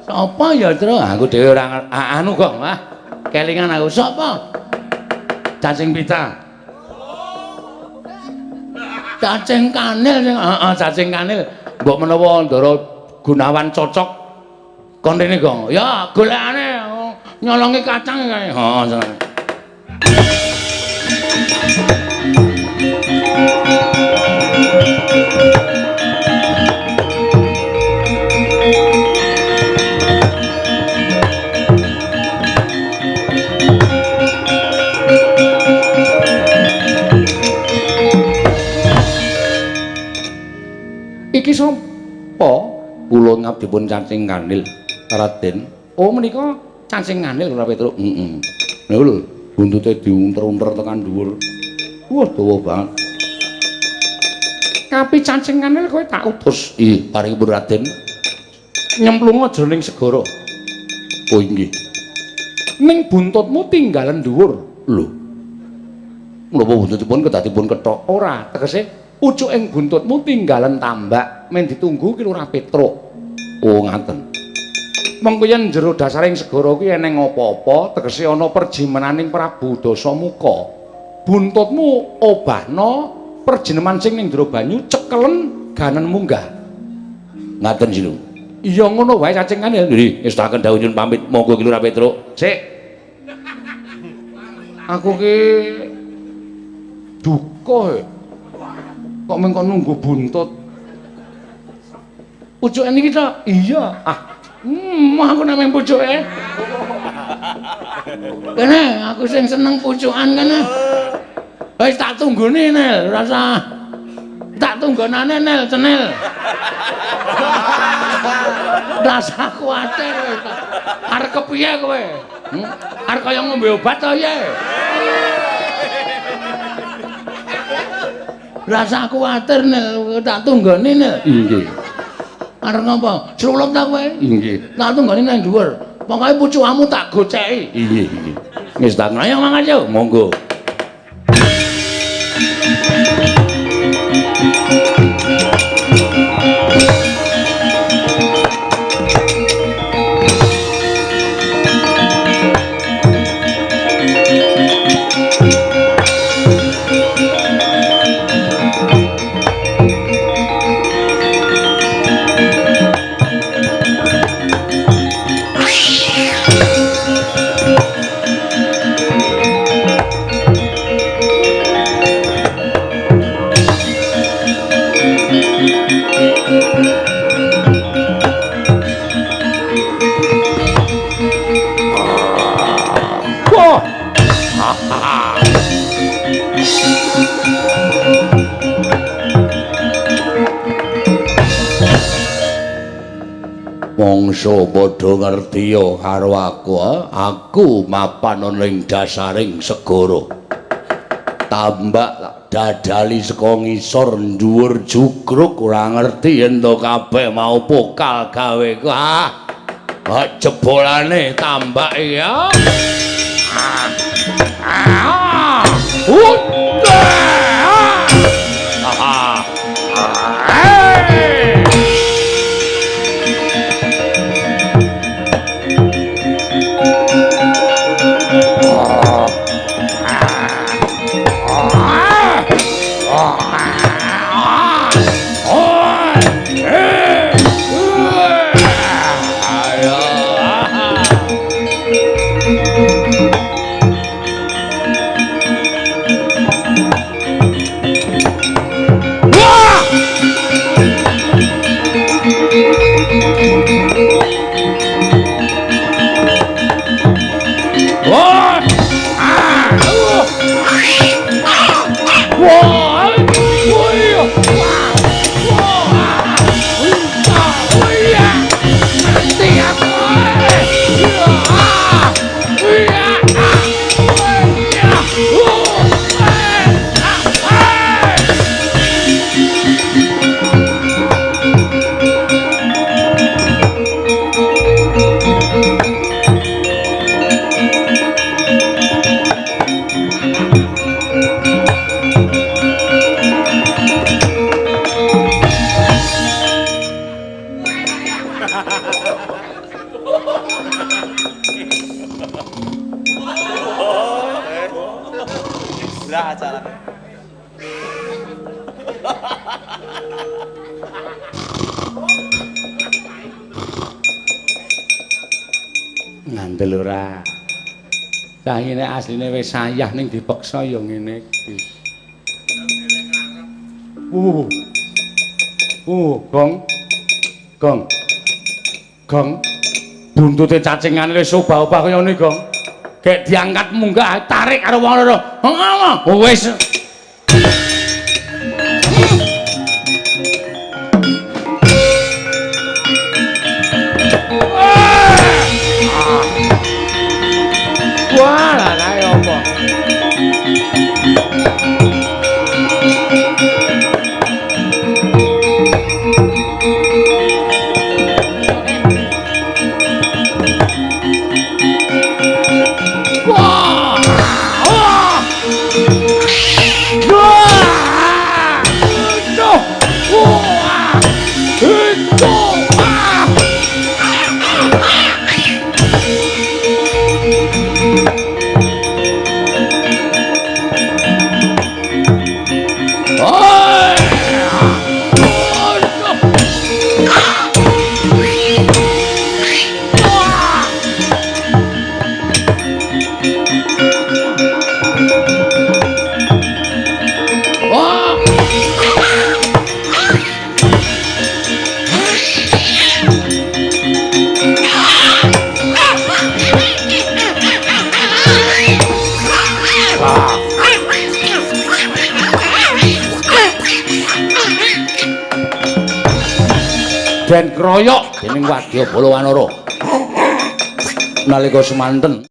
Sapa ya, Tru? Aku dhewe ora anu kok, kelingan aku. Sapa? Cacing pita. Cacing kanil sing cacing kanil. Mbok menawa Ndara Gunawan cocok kon rene, Gong. Ya, golekane nyolongi kacang kae. Heeh. Iki sapa? Kula ngabdipun Cacing Kanil, Raden. Oh menika Cacing Kanil ora Petro. Heeh. Lha lho, buntute diunter-unter tekan dhuwur. Wah, dawa banget. Kapi Cacing Kanil kowe tak utus. Ih, paringipun Raden. Nyemplunga jroning segara. Oh inggih. Ning buntutmu tinggalan dhuwur. Lho. Menapa buntutipun kedadipun kethok? Ora, tegese pucuk ing buntutmu tinggalan tambak men ditunggu ki Lurah Petro. Oh ngaten. Mengko yen jero dasaring segara kuwi eneng apa-apa tegese ana perjimenaning Prabu Dasamuka. Buntutmu obahna perjineman sing ning jero banyu cekelen ganen munggah. Ngaten sinu. Iya ngono wae Cacing Kanil. Nggih, ngestaken dawuh nyuwun pamit monggo ki Lurah Petro. Sik. Aku ki duka kok mengko nunggu buntut. Pucuke niki to? Iya. Aku nameng pucuke. Kene aku sing seneng pucukan kene. Wis tak tunggone Nel, rasa tak tunggonane Nel, cenil. Rasa kuwatir wis. Arep kepiye kowe? Arep kaya ngombe obat to ya? Rasa kuwatir Nel, tak tunggone Nel. Nggih. Arep napa? Slulup ta kowe? Nggih. Tak tunggone nang dhuwur. Pokoke pucukamu tak goceki. Nggih, nggih. Wis tak ayo mangan yo, monggo. Mongso padha ngerti ya karo aku mapan ana ing dasaring segara. Tambak dadali saka ngisor dhuwur jugruk ora ngerti yen to kabeh mau pokal gawe ku. Jebolane tambak ya. Ngandel ora. Cah ngene asline wis sayah ning dipeksa ya ngene iki. Gong. Gong. Gong. Buntute cacingane wis obah-obah kaya ngene, Gong. Gek diangkat munggah tarik karo wong loro. Wis. Wah, lah kae apa? Den kroyok dening Wadya Balawanara nalika semanten